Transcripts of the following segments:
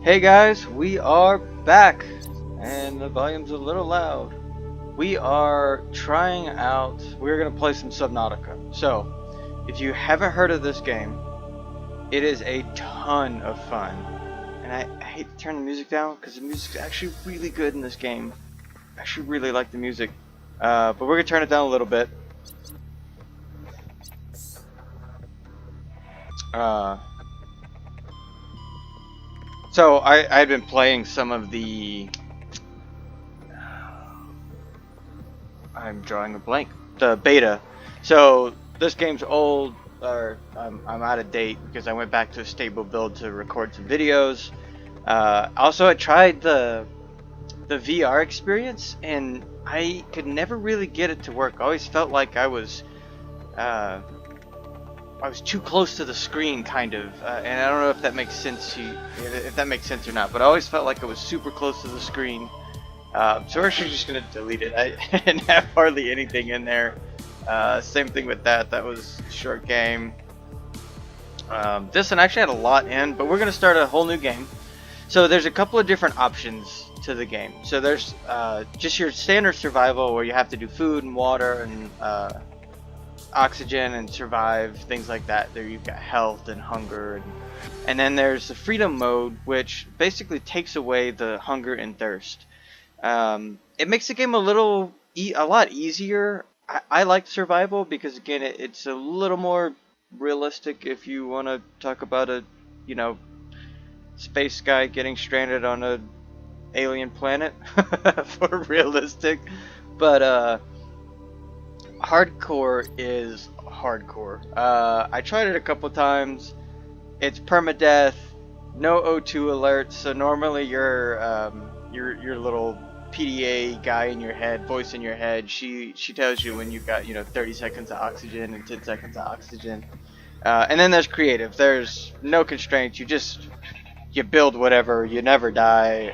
Hey guys, we are back, and the volume's a little loud. We are trying out, we're going to play some Subnautica. So, if you haven't heard of this game, it is a ton of fun. And I hate to turn the music down, because the music's actually really good in this game. I actually really like the music. But we're going to turn it down a little bit. So I've been playing some of the I'm drawing a blank. The beta. So this game's old, or I'm out of date because I went back to a stable build to record some videos. Also, I tried the VR experience, and I could never really get it to work. I always felt like I was too close to the screen, kind of, and I don't know if that makes sense or not. But I always felt like I was super close to the screen. So we're actually just gonna delete it. I didn't have hardly anything in there. Same thing with that. That was a short game. This one actually had a lot in, but we're gonna start a whole new game. So there's a couple of different options to the game. So there's just your standard survival, where you have to do food and water and oxygen and survive, things like that. There you've got health and hunger, and then there's the freedom mode, which basically takes away the hunger and thirst. It makes the game a lot easier. I like survival because, again, it's a little more realistic. If you want to talk about a space guy getting stranded on a alien planet for realistic, but hardcore is hardcore. I tried it a couple times. It's permadeath, no O2 alerts. So normally your little PDA guy in your head, voice in your head, she tells you when you've got 30 seconds of oxygen and 10 seconds of oxygen. And then there's creative. There's no constraints. You build whatever. You never die.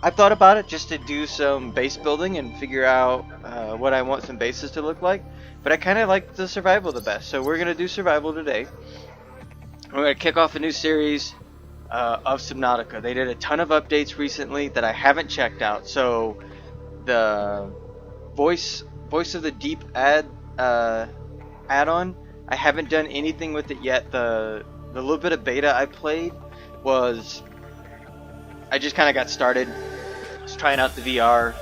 I've thought about it just to do some base building and figure out what I want some bases to look like, but I kind of like the survival the best, so we're going to do survival today. We're going to kick off a new series of Subnautica. They did a ton of updates recently that I haven't checked out, so the Voice of the Deep add-on, I haven't done anything with it yet. The little bit of beta I played was, I just kind of got started, just trying out the VR,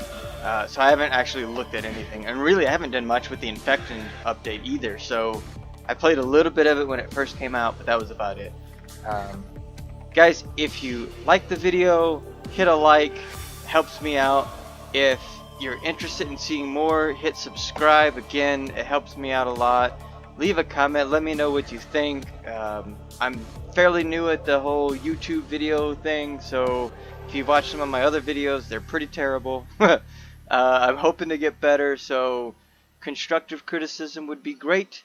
so I haven't actually looked at anything, and really I haven't done much with the infection update either. So I played a little bit of it when it first came out, but that was about it. Guys, if you like the video, hit a like, helps me out. If you're interested in seeing more, hit subscribe. Again, it helps me out a lot. Leave a comment, let me know what you think. I'm fairly new at the whole YouTube video thing, so if you've watched some of my other videos, they're pretty terrible. I'm hoping to get better, so constructive criticism would be great.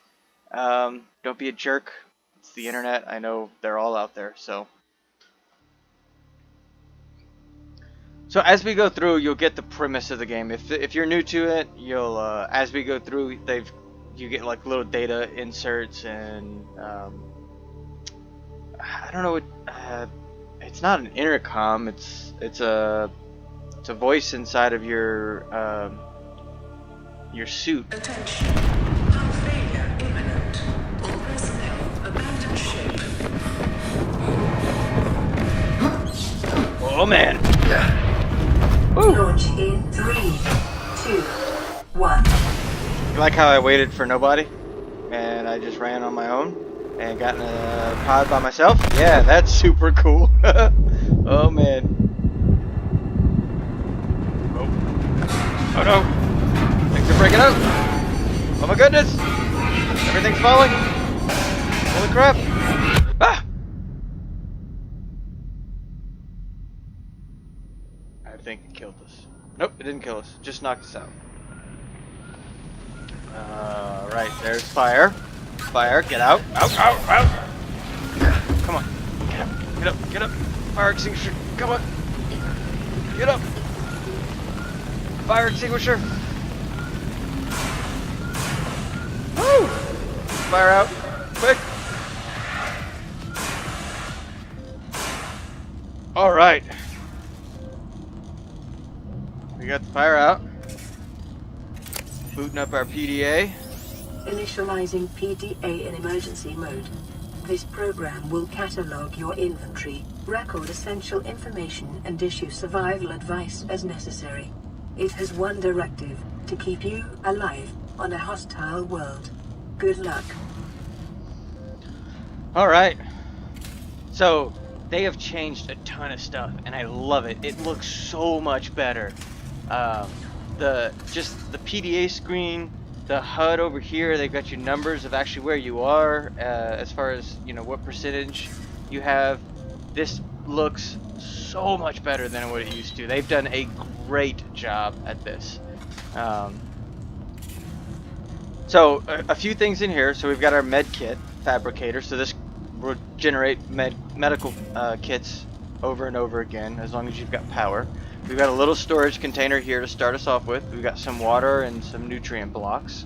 Don't be a jerk. It's the internet. I know they're all out there. So as we go through, you'll get the premise of the game. If you're new to it, you'll as we go through, you get like little data inserts, and I don't know what it's not an intercom. It's a voice inside of your suit. Attention. Hull failure imminent. All personnel abandon ship. Oh man. Launch in 3, 2, 1. You like how I waited for nobody and I just ran on my own and got in a pod by myself? Yeah, that's super cool. Oh man. Oh no. Things are breaking up. Oh my goodness. Everything's falling. Holy crap. Ah! I think it killed us. Nope, it didn't kill us. Just knocked us out. Right, there's fire. Fire, get out. Out, out, out. Come on. Get up, get up, get up. Fire extinguisher, come on. Get up. Fire extinguisher. Woo! Fire out. Quick. All right. We got the fire out. Booting up our PDA. Initializing PDA in emergency mode. This program will catalog your inventory, record essential information, and issue survival advice as necessary. It has one directive: to keep you alive on a hostile world. Good luck. Alright. So, they have changed a ton of stuff, and I love it. It looks so much better. Just the PDA screen, the HUD over here, they've got your numbers of actually where you are, as far as, you know, what percentage you have. This looks so much better than what it used to. They've done a great job at this. So a few things in here. So we've got our med kit fabricator. So this will generate medical kits over and over again as long as you've got power. We've got a little storage container here to start us off with. We've got some water and some nutrient blocks.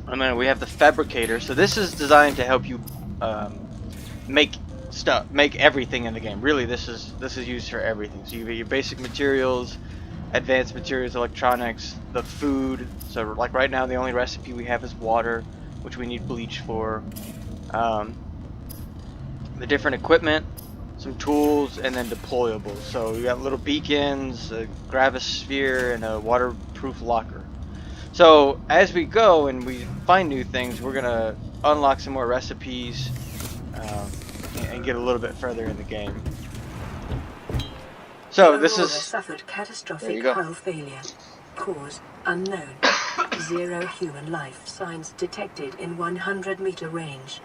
And then we have the fabricator. So this is designed to help you make everything in the game. Really, this is used for everything. So you've got your basic materials, advanced materials, electronics, the food. So like right now, the only recipe we have is water, which we need bleach for. The different equipment, some tools, and then deployables. So we got little beacons, a gravisphere, and a waterproof locker. So as we go and we find new things, we're gonna unlock some more recipes and get a little bit further in the game. So this is suffered catastrophic hull failure. Cause unknown. 0 human life signs detected in 100-meter range.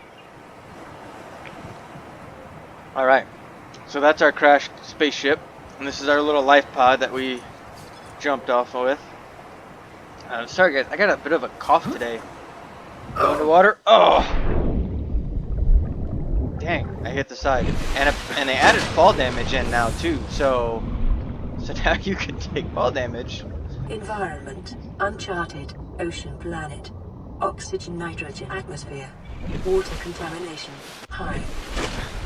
all right. So that's our crashed spaceship, and this is our little life pod that we jumped off with. Sorry guys, I got a bit of a cough today. Go into water. Oh, dang! I hit the side, and they added fall damage in now too. So now you can take fall damage. Environment: uncharted, ocean planet, oxygen nitrogen atmosphere, water contamination high.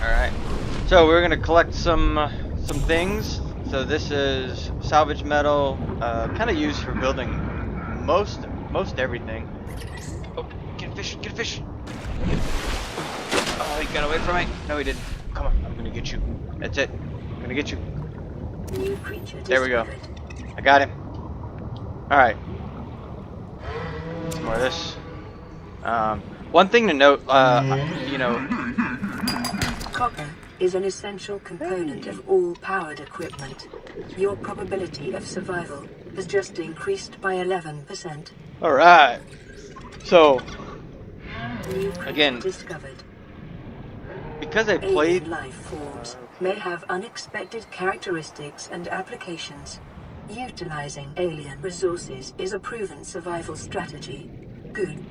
All right. So we're gonna collect some things. So this is salvage metal, kind of used for building most everything. Oh, get a fish! Get a fish! Oh, he got away from me. No, he didn't. Come on, I'm gonna get you. That's it. I'm gonna get you. New creature There we go. discovered. I got him. All right. Some more of this. One thing to note, you know. Copper is an essential component of all powered equipment. Your probability of survival has just increased by 11%. All right. So New creature again, discovered. because I Alien played. life forms may have unexpected characteristics and applications. Utilizing alien resources is a proven survival strategy. Good.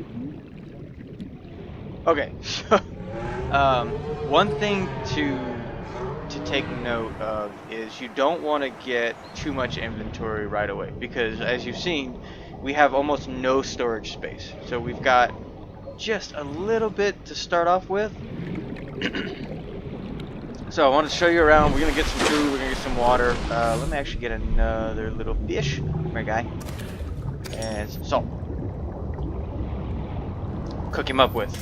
Okay. One thing to take note of is you don't want to get too much inventory right away, because as you've seen, we have almost no storage space. So we've got just a little bit to start off with. So I want to show you around. We're gonna get some food. We're gonna get some water. Let me actually get another little fish. Come here, guy. And some salt. Cook him up with.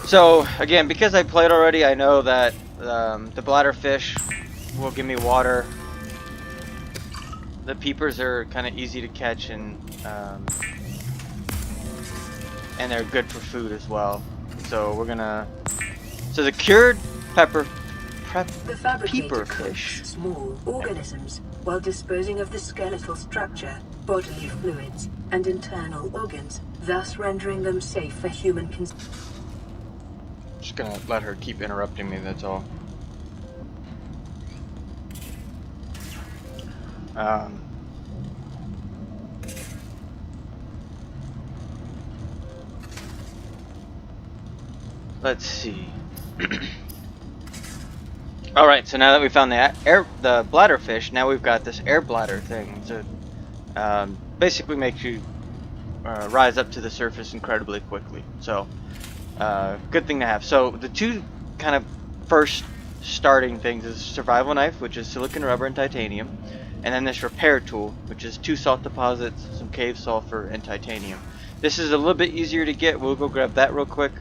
So again, because I played already, I know that the bladder fish will give me water. The peepers are kind of easy to catch, and they're good for food as well. So we're gonna. So the cured The peeper fabricator fish. cooks small organisms while disposing of the skeletal structure, bodily fluids, and internal organs, thus rendering them safe for human consumption. Just gonna let her keep interrupting me. That's all. Let's see. All right, so now that we found the bladder fish, now we've got this air bladder thing. So basically makes you rise up to the surface incredibly quickly. So good thing to have. So the two kind of first starting things is survival knife, which is silicon, rubber, and titanium, and then this repair tool, which is 2 salt deposits, some cave sulfur, and titanium. This is a little bit easier to get. We'll go grab that real quick.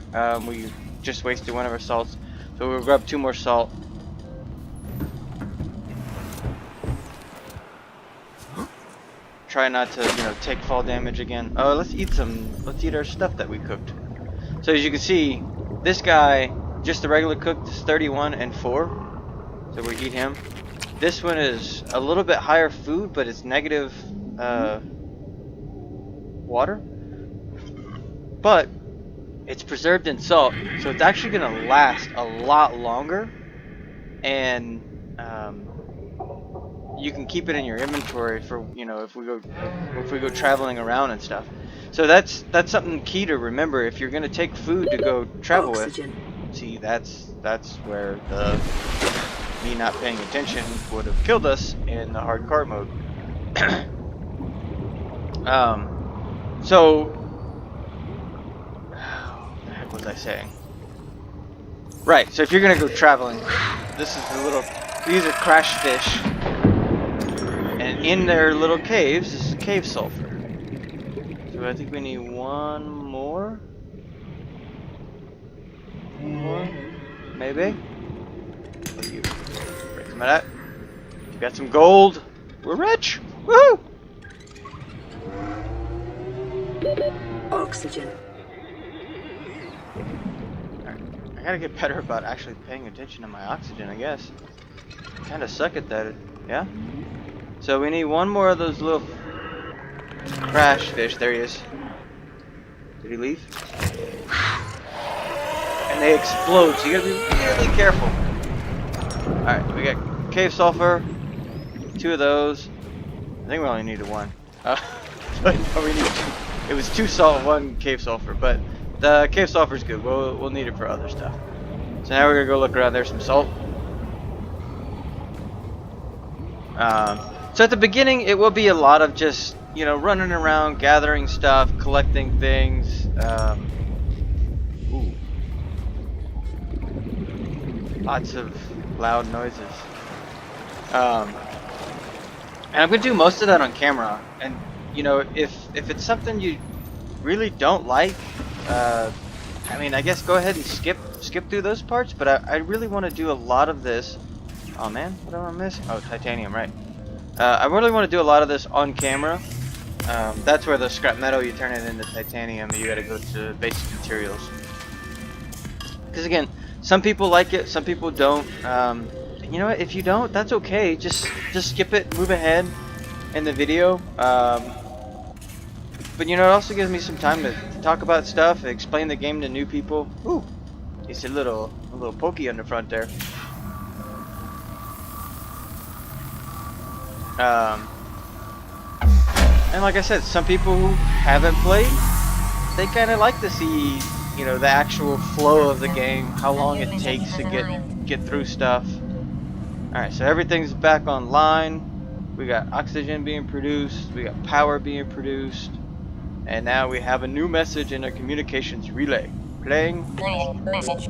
We just wasted one of our salts, so we'll grab 2 more salt. Try not to, take fall damage again. Oh, let's eat our stuff that we cooked. So as you can see, this guy, just the regular cooked, is 31 and 4. So we eat him. This one is a little bit higher food, but it's negative water. But it's preserved in salt, so it's actually going to last a lot longer. And you can keep it in your inventory for, if we go traveling around and stuff. So that's something key to remember if you're going to take food to go travel Oxygen. with. See, that's where me not paying attention would have killed us in the hardcore mode. So what the heck was I saying? Right, so if you're gonna go traveling, these are crash fish, and in their little caves is cave sulfur. So I think we need one more, maybe. What do you break some of that? We got some gold. We're rich. Woohoo! Oxygen. Alright, I gotta get better about actually paying attention to my oxygen, I guess. I kinda suck at that, yeah? So we need one more of those little crash fish. There he is. Did he leave? And they explode, so you gotta be really careful. Alright, we got cave sulfur, 2 of those. I think we only needed 1. But no, we need 2. It was 2 salt, 1 cave sulfur, but the cave sulfur is good. We'll need it for other stuff. So now we're gonna go look around. There's some salt. So at the beginning, it will be a lot of just running around, gathering stuff, collecting things. Ooh, lots of loud noises. And I'm gonna do most of that on camera. And if it's something you really don't like, I mean, I guess go ahead and skip through those parts. But I really want to do a lot of this. Oh man, what am I missing? Oh, titanium, right? I really want to do a lot of this on camera. That's where the scrap metal, you turn it into titanium. You got to go to basic materials. Because again, some people like it, some people don't. You know what? If you don't, that's okay. Just skip it, move ahead in the video. But it also gives me some time to talk about stuff, explain the game to new people. Ooh, it's a little pokey on the front there. And like I said, some people who haven't played, they kind of like to see, the actual flow of the game, how long it takes to get through stuff. Alright, so everything's back online. We got oxygen being produced, we got power being produced, and now we have a new message in our communications relay. Playing message.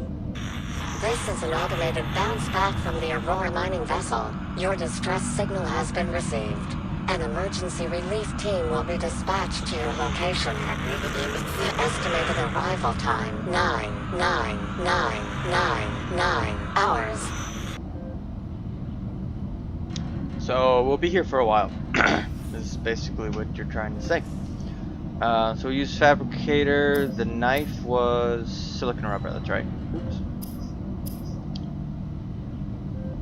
This is an automated bounce back from the Aurora mining vessel. Your distress signal has been received. An emergency relief team will be dispatched to your location. The estimated arrival time, 99999 hours. So we'll be here for a while. This is basically what you're trying to say. So we used fabricator. The knife was silicon rubber, that's right. Oops.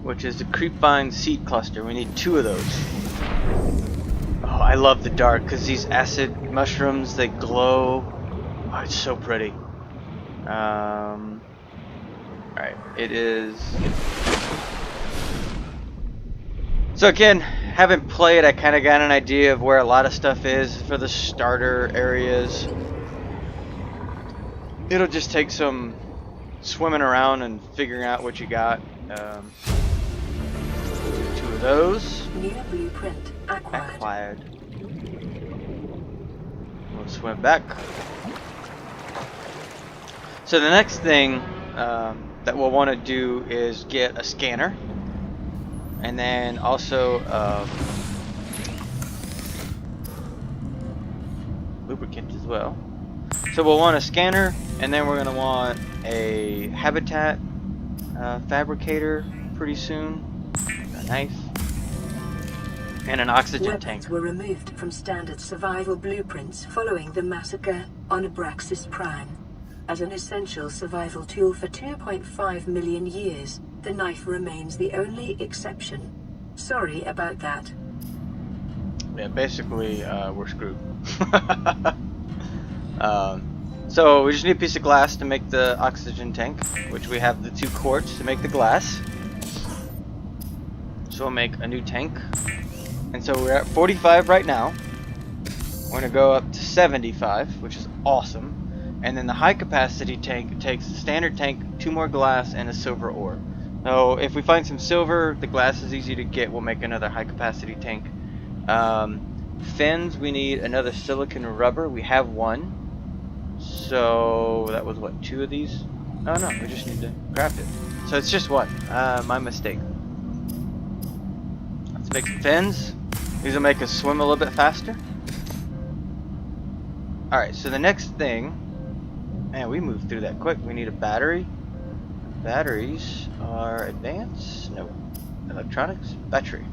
Which is the creepvine seed cluster. We need 2 of those. Oh, I love the dark because these acid mushrooms, they glow. Oh, it's so pretty. Alright, it is. So again, haven't played, I kind of got an idea of where a lot of stuff is for the starter areas. It'll just take some swimming around and figuring out what you got. 2 of those. New blueprint acquired. We'll swim back. So the next thing, that we'll want to do is get a scanner, and then also lubricant as well. So we'll want a scanner, and then we're going to want a habitat fabricator pretty soon, a knife, and an oxygen tank. Weapons were removed from standard survival blueprints following the massacre on Abraxas Prime. As an essential survival tool for 2.5 million years, the knife remains the only exception. Sorry about that. Yeah, basically, we're screwed. So we just need a piece of glass to make the oxygen tank, which we have the 2 quartz to make the glass. So we'll make a new tank. And so we're at 45 right now. We're going to go up to 75, which is awesome. And then the high capacity tank takes the standard tank, 2 more glass, and a silver ore. So if we find some silver, the glass is easy to get. We'll make another high capacity tank. Fins, we need another silicon rubber. We have 1. So that was what, 2 of these? Oh no, we just need to craft it. So it's just 1. My mistake. Let's make some fins. These will make us swim a little bit faster. Alright, so the next thing, man, we moved through that quick. We need a battery. Batteries are advanced. No. Electronics. Battery.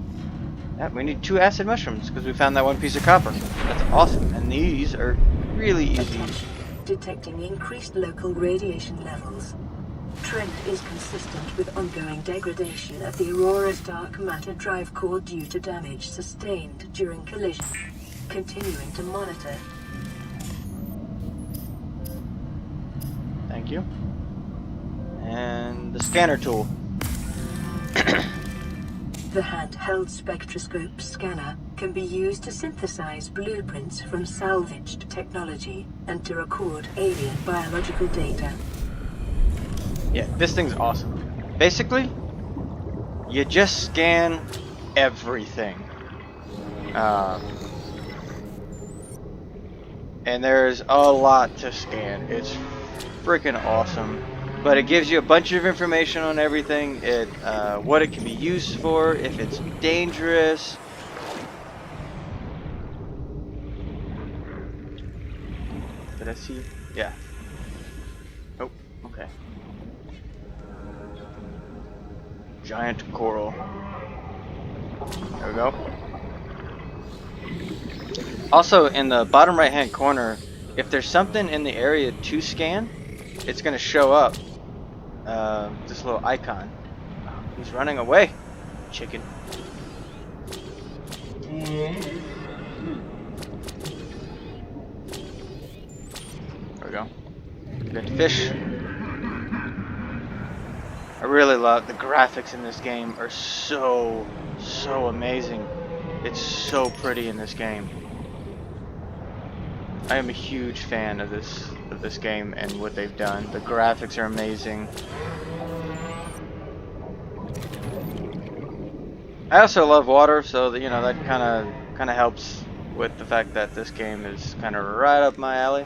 Yeah, we need 2 acid mushrooms because we found that 1 piece of copper. That's awesome. And these are really easy. Detecting increased local radiation levels. Trend is consistent with ongoing degradation of the Aurora's dark matter drive core due to damage sustained during collision. Continuing to monitor. Thank you. And the scanner tool. The handheld spectroscope scanner can be used to synthesize blueprints from salvaged technology and to record alien biological data. Yeah, this thing's awesome. Basically, you just scan everything. And there's a lot to scan. It's freaking awesome. But it gives you a bunch of information on everything. What it can be used for, if it's dangerous. Did I see? Yeah. Oh, okay. Giant coral. There we go. Also, in the bottom right hand corner, if there's something in the area to scan, it's going to show up. This little icon. He's running away. Chicken. There we go. Good fish. I really love the graphics in this game. Are so amazing. It's so pretty in this game. I am a huge fan of this game and what they've done. The graphics are amazing. I also love water, so that, you know, that kind of helps with the fact that this game is kind of right up my alley.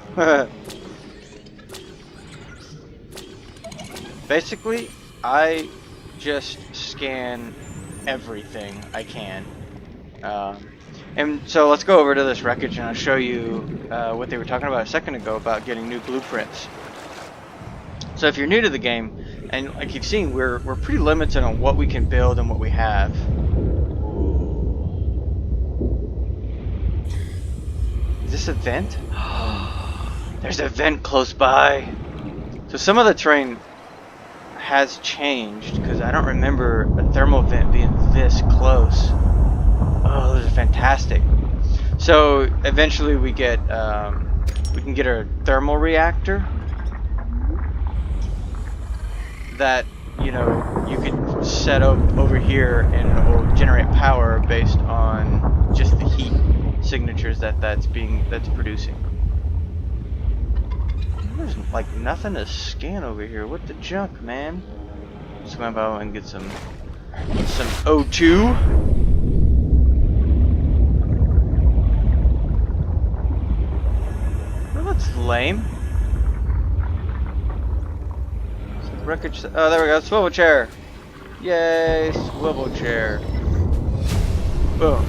Basically, I just scan everything I can. And so let's go over to this wreckage and I'll show you what they were talking about a second ago about getting new blueprints. So if you're new to the game, and like you've seen, we're pretty limited on what we can build and what we have. Is this a vent? There's a vent close by. So some of the terrain has changed because I don't remember a thermal vent being this close. Oh, those are fantastic. So eventually we can get a thermal reactor that, you know, you could set up over here and it will generate power based on just the heat signatures that's producing. There's like nothing to scan over here. What the junk, man? Just gonna go and get some O2. Well, that's lame. wreckage. Oh, there we go. Swivel chair. Yay, swivel chair. Boom.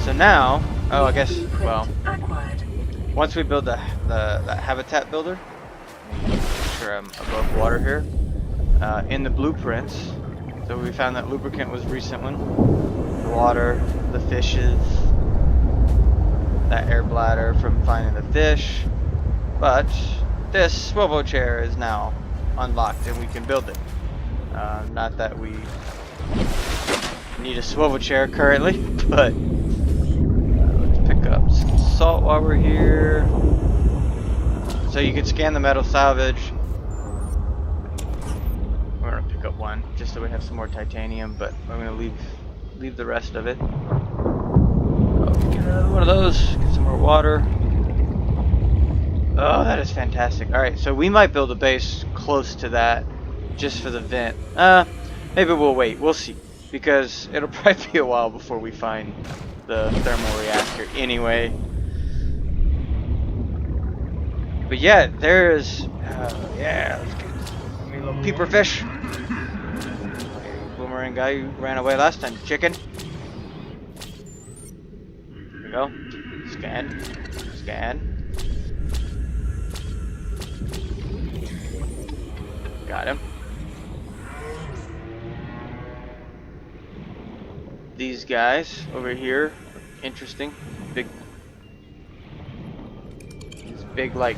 So now, oh, I guess, well, once we build the habitat builder, make sure I'm above water here, in the blueprints, so we found that lubricant was a recent one, the water, the fishes, that air bladder from finding the fish, but this swivel chair is now unlocked and we can build it. Not that we need a swivel chair currently, but let's pick up some salt while we're here. So you can scan the metal salvage. We're gonna pick up one just so we have some more titanium, but I'm gonna leave the rest of it. Oh, get another one of those. Get some more water. Oh, that is fantastic. All right, so we might build a base close to that, just for the vent. Maybe we'll wait. We'll see, because it'll probably be a while before we find the thermal reactor anyway. But yeah, there's yeah, let's get a little peeper fish. Boomerang guy who ran away last time. Chicken. Here we go. Scan. Scan. Got him. These guys over here, interesting. Big, these big, like,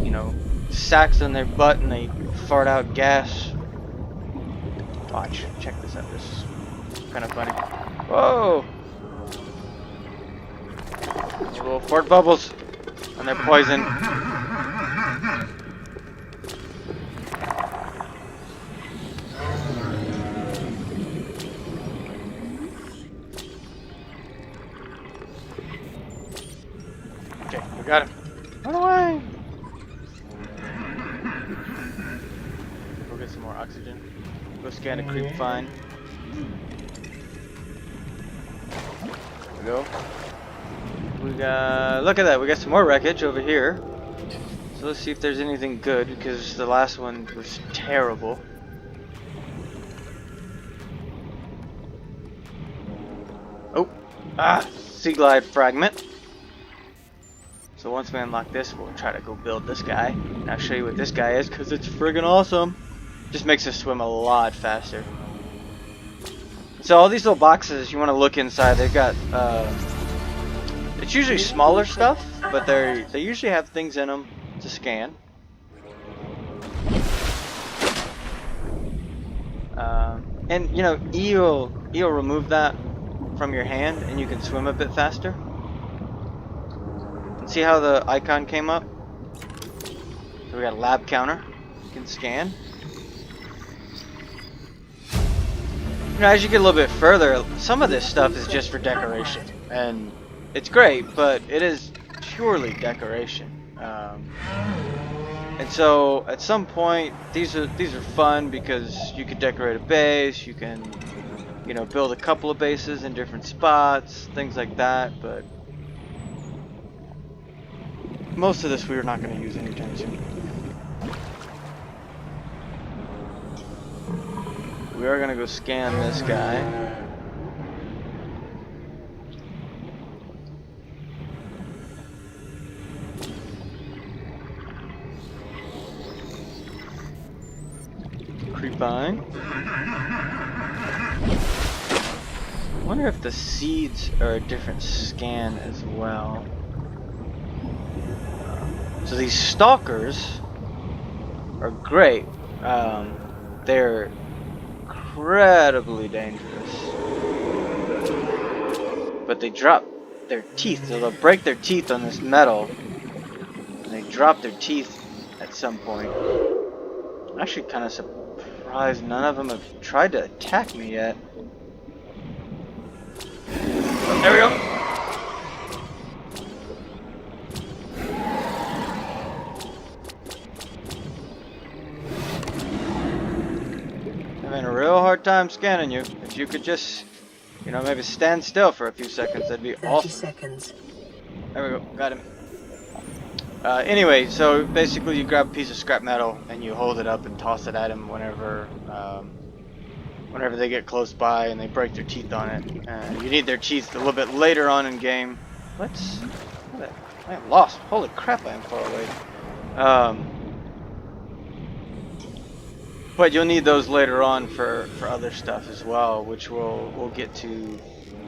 you know, sacks on their butt and they fart out gas. Watch, check this out. This is kind of funny. Whoa! Little fart bubbles, and they're poison. Okay, we got him. Run away! Go get some more oxygen. Go scan a creep find. There we go. We got, look at that, we got some more wreckage over here. So let's see if there's anything good, because the last one was terrible. Oh, sea glide fragment. So once we unlock this, we'll try to go build this guy. And I'll show you what this guy is, because it's friggin' awesome. Just makes us swim a lot faster. So all these little boxes, you want to look inside. They've got, it's usually smaller stuff, but they usually have things in them to scan. And you know, you'll remove that from your hand, and you can swim a bit faster. And see how the icon came up? So we got a lab counter. You can scan. You know, as you get a little bit further, some of this stuff is just for decoration, and it's great, but it is purely decoration. And so at some point, these are fun because you can decorate a base, you can, you know, build a couple of bases in different spots, things like that. But most of this we're not going to use anytime soon. We are going to go scan this guy. Creepine. I wonder if the seeds are a different scan as well. So these stalkers are great. They're incredibly dangerous, but they drop their teeth, so they'll break their teeth on this metal, and they drop their teeth at some point. I'm actually kind of surprised none of them have tried to attack me yet. Oh, there we go. Having a real hard time scanning you. If you could just, you know, maybe stand still for a few seconds, that'd be awesome. 30 seconds. There we go, got him. Anyway, so basically you grab a piece of scrap metal and you hold it up and toss it at them whenever they get close by and they break their teeth on it. You need their teeth a little bit later on in game. I am lost. Holy crap, I am far away. But you'll need those later on for other stuff as well, which we'll get to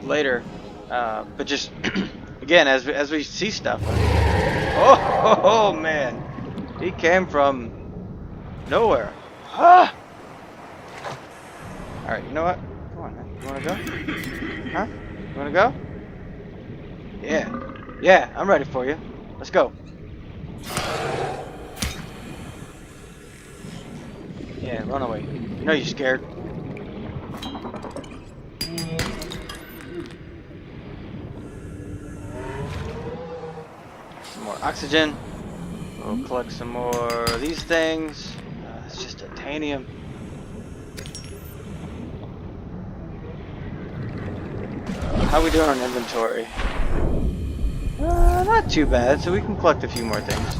later. But just again, as we see stuff. Oh man, he came from nowhere. Ah! All right, you know what? Come on, man. You wanna go? Huh? You wanna go? Yeah, I'm ready for you. Let's go. Yeah, run away. You know you're scared. Some more oxygen. We'll collect some more of these things. It's just titanium. How we doing on inventory? Not too bad, so we can collect a few more things.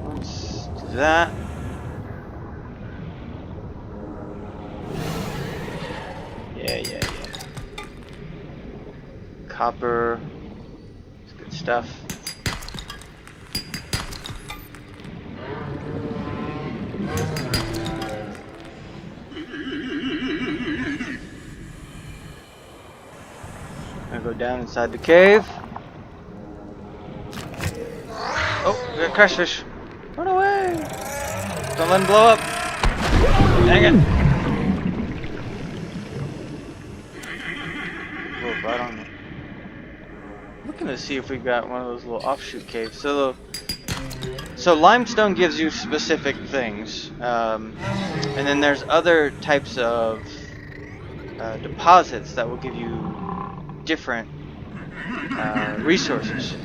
Let's do that. Yeah. Copper. It's good stuff. Gonna go down inside the cave. Oh, we got crash fish. Run away! Don't let him blow up. Dang it! Whoa, right on me. Looking to see if we got one of those little offshoot caves. So limestone gives you specific things, and then there's other types of deposits that will give you different resources.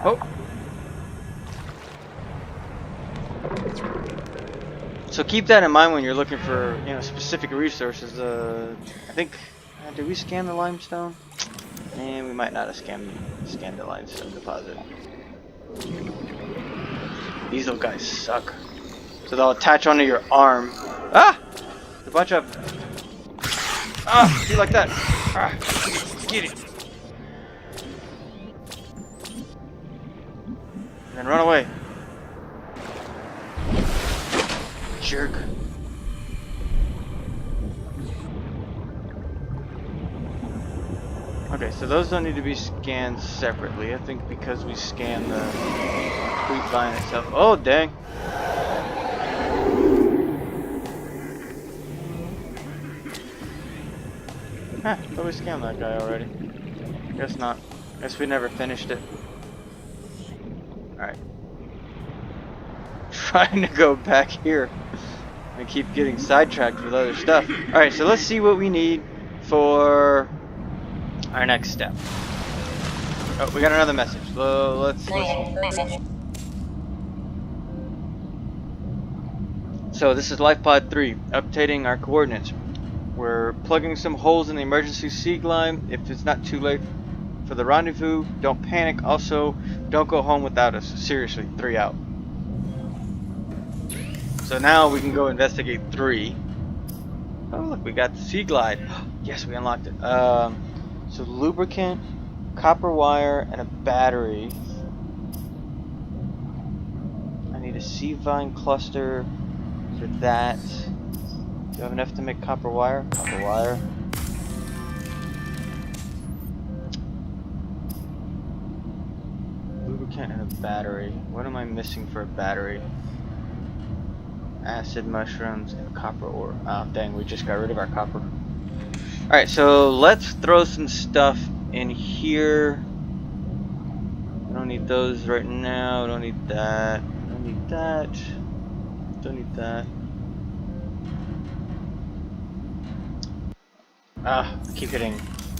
Oh. So keep that in mind when you're looking for, specific resources. I think, did we scan the limestone? And we might not have scanned the limestone deposit. These little guys suck. So they'll attach onto your arm. Ah! A bunch of. Ah! Do like that. Ah! Get it. And then run away. Jerk. Okay, so those don't need to be scanned separately. I think because we scanned the wheat vine itself. Oh, dang. Huh, thought we scanned that guy already. Guess not. Guess we never finished it. Alright. Trying to go back here. I keep getting sidetracked with other stuff. Alright, so let's see what we need for our next step. Oh, we got another message. Let's listen. So this is LifePod 3, updating our coordinates. We're plugging some holes in the emergency seagull line. If it's not too late for the rendezvous, don't panic. Also, don't go home without us. Seriously, 3 out. So now we can go investigate 3. Oh look, we got the sea glide. Yes, we unlocked it. So lubricant, copper wire, and a battery. I need a sea vine cluster for that. Do you have enough to make copper wire? Copper wire. Lubricant and a battery. What am I missing for a battery? Acid mushrooms and copper ore. Oh dang, we just got rid of our copper. Alright, so let's throw some stuff in here. I don't need those right now. I don't need that. I don't need that. Don't need that. I keep hitting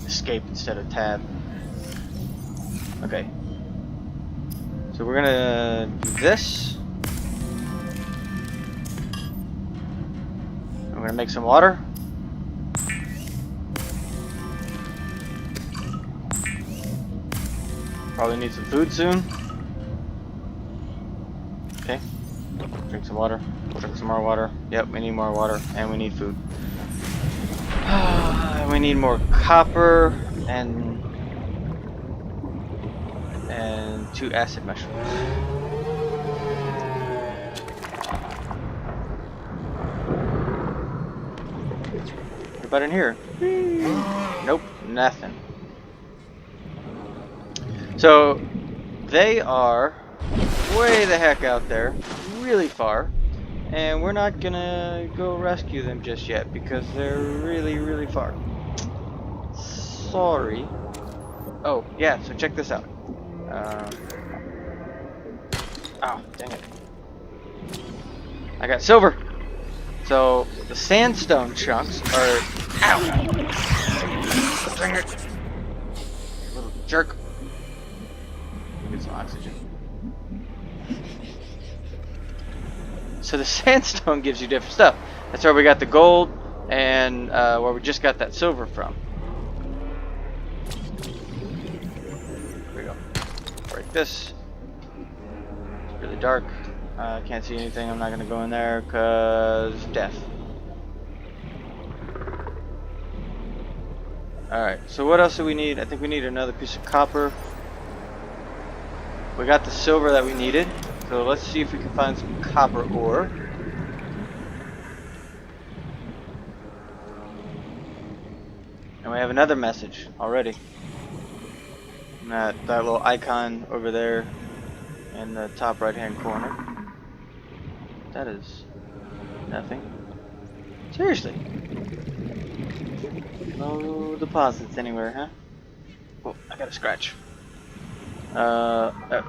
escape instead of tab. Okay. So we're gonna do this. I'm gonna make some water. Probably need some food soon. Okay. Drink some water. Drink some more water. Yep, we need more water. And we need food. We need more copper and 2 acid mushrooms. What about in here? Nope, nothing. So they are way the heck out there, really far, and we're not gonna go rescue them just yet because they're really, really far. Sorry. Oh, yeah, so check this out. Oh, dang it. I got silver. So the sandstone chunks are. Ow! Dang it. Little jerk. Get some oxygen. So the sandstone gives you different stuff. That's where we got the gold and where we just got that silver from. Here we go. Break this. It's really dark. I can't see anything. I'm not going to go in there because death. Alright, so what else do we need? I think we need another piece of copper. We got the silver that we needed. So let's see if we can find some copper ore. And we have another message already. That little icon over there in the top right hand corner. That is nothing. Seriously. No deposits anywhere, huh? Oh, I got a scratch. There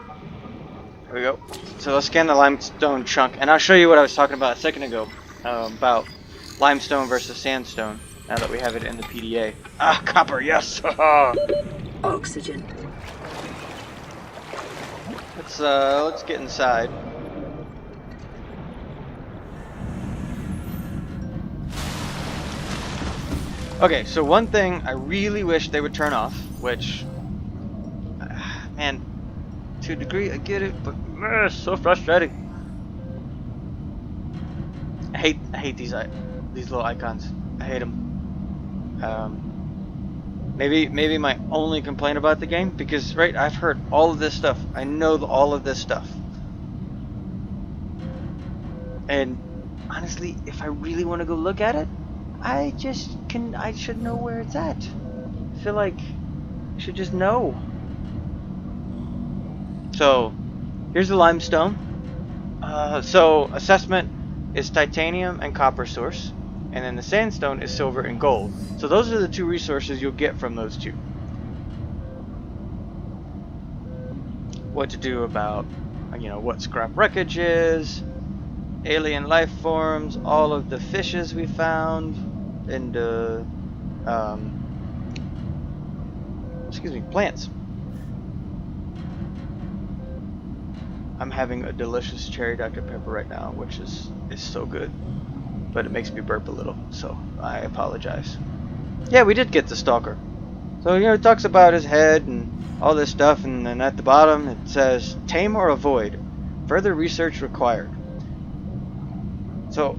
we go. So let's scan the limestone chunk, and I'll show you what I was talking about a second ago about limestone versus sandstone. Now that we have it in the PDA. Ah, copper, yes. Oxygen. Let's get inside. Okay, so one thing I really wish they would turn off, which, man, to a degree I get it, but it's so frustrating. I hate these little icons. I hate them. Maybe my only complaint about the game, because right, I've heard all of this stuff. I know all of this stuff, and honestly, if I really want to go look at it, I should know where it's at. I feel like I should just know. So here's the limestone. So assessment is titanium and copper source, and then the sandstone is silver and gold. So those are the 2 resources you'll get from those 2. What to do about, what scrap wreckage is, alien life forms, all of the fishes we found, and plants. I'm having a delicious cherry Dr. Pepper right now, which is so good, but it makes me burp a little, so I apologize. Yeah, we did get the stalker. So it talks about his head and all this stuff, and then at the bottom it says tame or avoid, further research required. So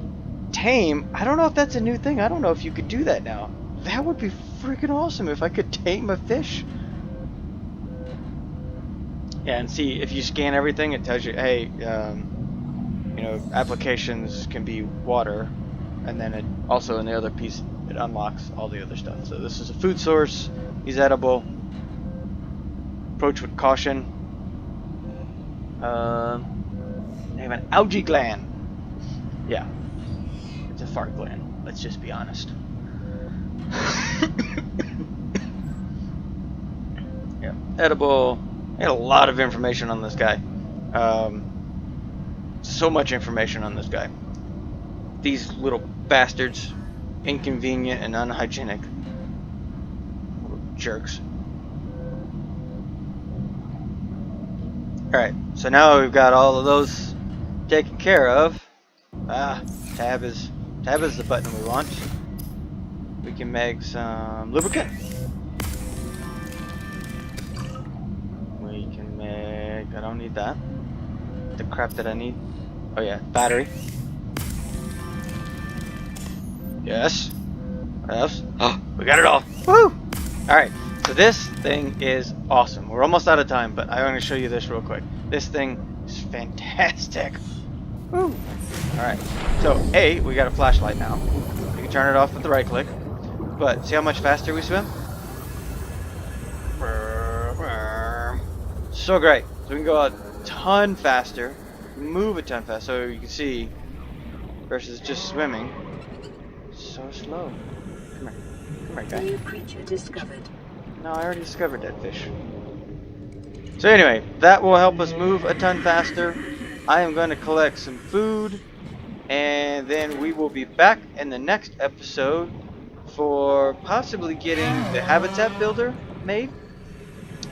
tame, I don't know if that's a new thing. I don't know if you could do that now. That would be freaking awesome if I could tame a fish. Yeah, and see, if you scan everything, it tells you, hey, applications can be water, and then it also in the other piece it unlocks all the other stuff. So this is a food source. He's edible. Approach with caution. They have an algae gland. Yeah, it's a fart gland. Let's just be honest. Yeah, edible. I had a lot of information on this guy. So much information on this guy. These little bastards, inconvenient and unhygienic. Little jerks. Alright, so now we've got all of those taken care of. Tab is the button we want. We can make some lubricant. We don't need that. The crap that I need. Oh yeah, battery. Yes. What else? Oh, we got it all. Woo! Alright, so this thing is awesome. We're almost out of time, but I want to show you this real quick. This thing is fantastic. Woo! Alright, so A, we got a flashlight now. You can turn it off with the right click. But see how much faster we swim? So great. So we can go a ton faster, move a ton faster. So you can see, versus just swimming, so slow. Come here. Come here, guy. New creature discovered. No, I already discovered that fish. So anyway, that will help us move a ton faster. I am going to collect some food, and then we will be back in the next episode for possibly getting the habitat builder made,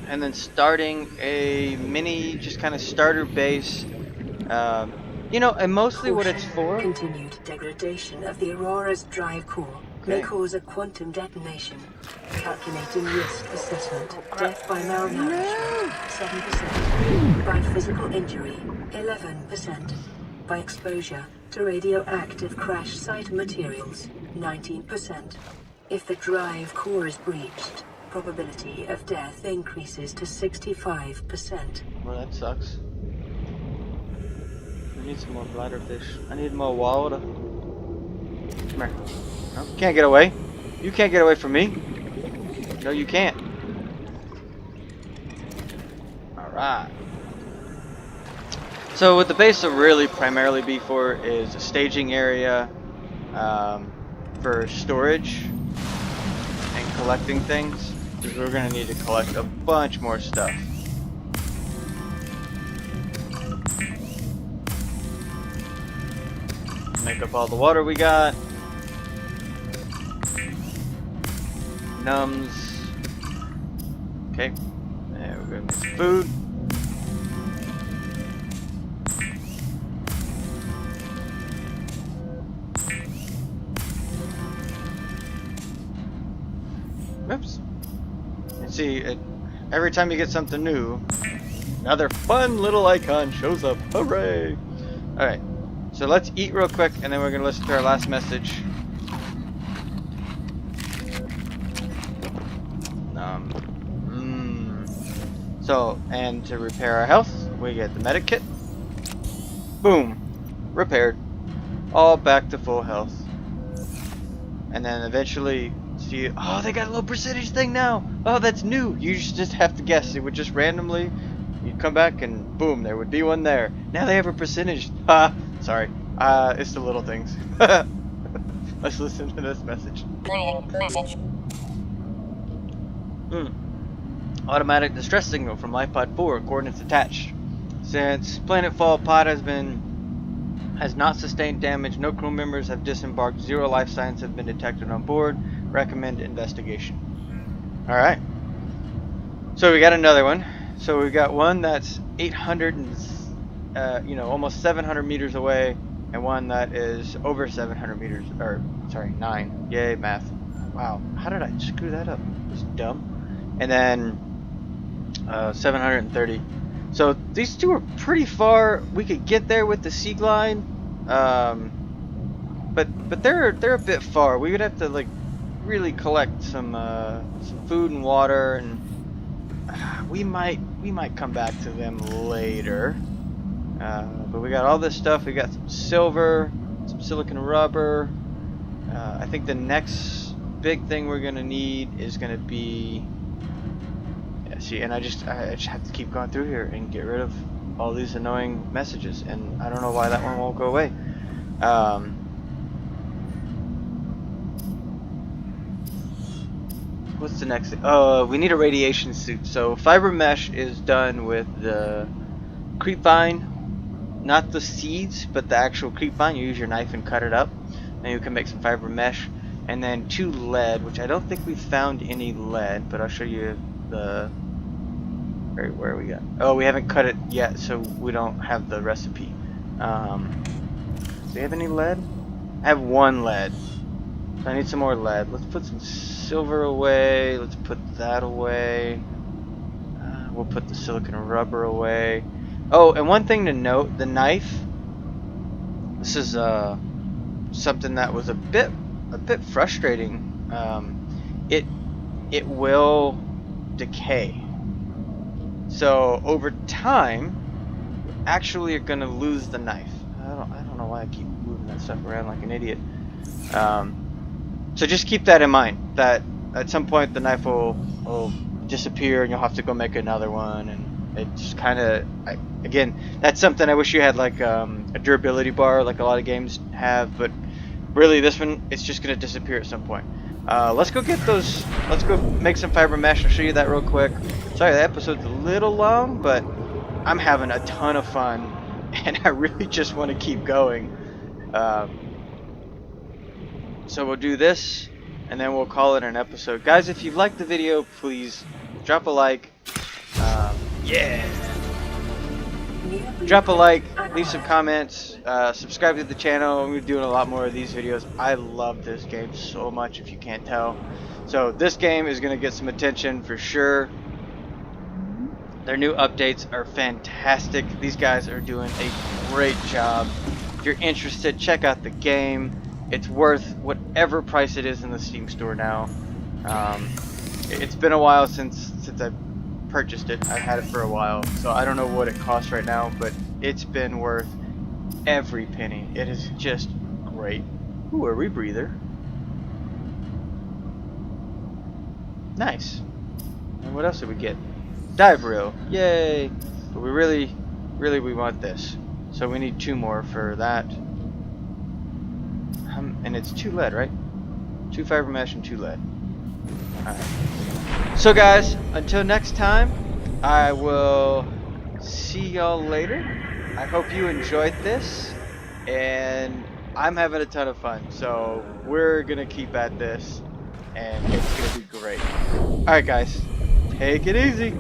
and then starting a mini, just kind of starter base. You know, and mostly what it's for. Continued degradation of the Aurora's drive core may cause a quantum detonation. Calculating risk assessment. Death by malnourishment, 7%. By physical injury, 11%. By exposure to radioactive crash site materials, 19%. If the drive core is breached, probability of death increases to 65%. Well, that sucks. I need some more bladder fish. I need more water. Come here. No, you can't get away. You can't get away from me. No, you can't. Alright. So what the base will really primarily be for is a staging area for storage and collecting things. Because we're going to need to collect a bunch more stuff. Make up all the water we got. Numbs. Okay. There, we're gonna make some food. Oops. And see, every time you get something new, another fun little icon shows up. Hooray! Alright. So let's eat real quick, and then we're going to listen to our last message. So, and to repair our health, we get the medic kit. Boom. Repaired. All back to full health. And then eventually, see, oh, they got a little percentage thing now. Oh, that's new. You just have to guess. It would just randomly, you'd come back and boom, there would be one there. Now they have a percentage. Ha. Sorry. It's the little things. Let's listen to this message. Message. Automatic distress signal from LifePod 4, coordinates attached. Since Planetfall pod has not sustained damage, no crew members have disembarked, 0 life signs have been detected on board. Recommend investigation. Alright. So we got another one. So we got one that's 800 and almost 700 meters away, and one that is over 700 meters, or sorry, 9. Yay, math. Wow, how did I screw that up? It was dumb. And then 730. So these two are pretty far. We could get there with the sea glide, but they're a bit far. We would have to like really collect some food and water, and we might come back to them later. But we got all this stuff. We got some silver, some silicon rubber. I think the next big thing we're gonna need is gonna be. Yeah, see, and I just have to keep going through here and get rid of all these annoying messages, and I don't know why that one won't go away. What's the next thing? Oh, we need a radiation suit. So fiber mesh is done with the creepvine. Not the seeds, but the actual creepvine. You use your knife and cut it up, and you can make some fiber mesh. And then 2 lead, which I don't think we found any lead, but I'll show you the. Where we got? Oh, we haven't cut it yet, so we don't have the recipe. Do we have any lead? I have 1 lead. So I need some more lead. Let's put some silver away. Let's put that away. We'll put the silicon rubber away. Oh, and one thing to note, the knife. This is something that was a bit frustrating. It will decay. So over time, actually, you're gonna lose the knife. I don't know why I keep moving that stuff around like an idiot. So just keep that in mind. That at some point the knife will disappear, and you'll have to go make another one. And it just kind of, again, that's something I wish you had like a durability bar, like a lot of games have. But really, this one, it's just gonna disappear at some point. Let's go get those. Let's go make some fiber mesh. I'll show you that real quick. Sorry, the episode's a little long, but I'm having a ton of fun, and I really just want to keep going. So we'll do this, and then we'll call it an episode. Guys, if you liked the video, please drop a like. Yeah. Drop a like, leave some comments, subscribe to the channel. We're doing a lot more of these videos. I love this game so much, if you can't tell. So this game is going to get some attention for sure. Their new updates are fantastic. These guys are doing a great job. If you're interested, check out the game. It's worth whatever price it is in the Steam store now. It's been a while since I purchased it. I've had it for a while, so I don't know what it costs right now, but it's been worth every penny. It is just great. Ooh, a rebreather. Nice. And what else did we get? Dive reel. Yay! But we really we want this. So we need 2 more for that. And it's 2 lead, right? 2 fiber mesh and 2 lead. Alright. So guys, until next time, I will see y'all later. I hope you enjoyed this, and I'm having a ton of fun. So we're gonna keep at this, and it's gonna be great. Alright guys, take it easy.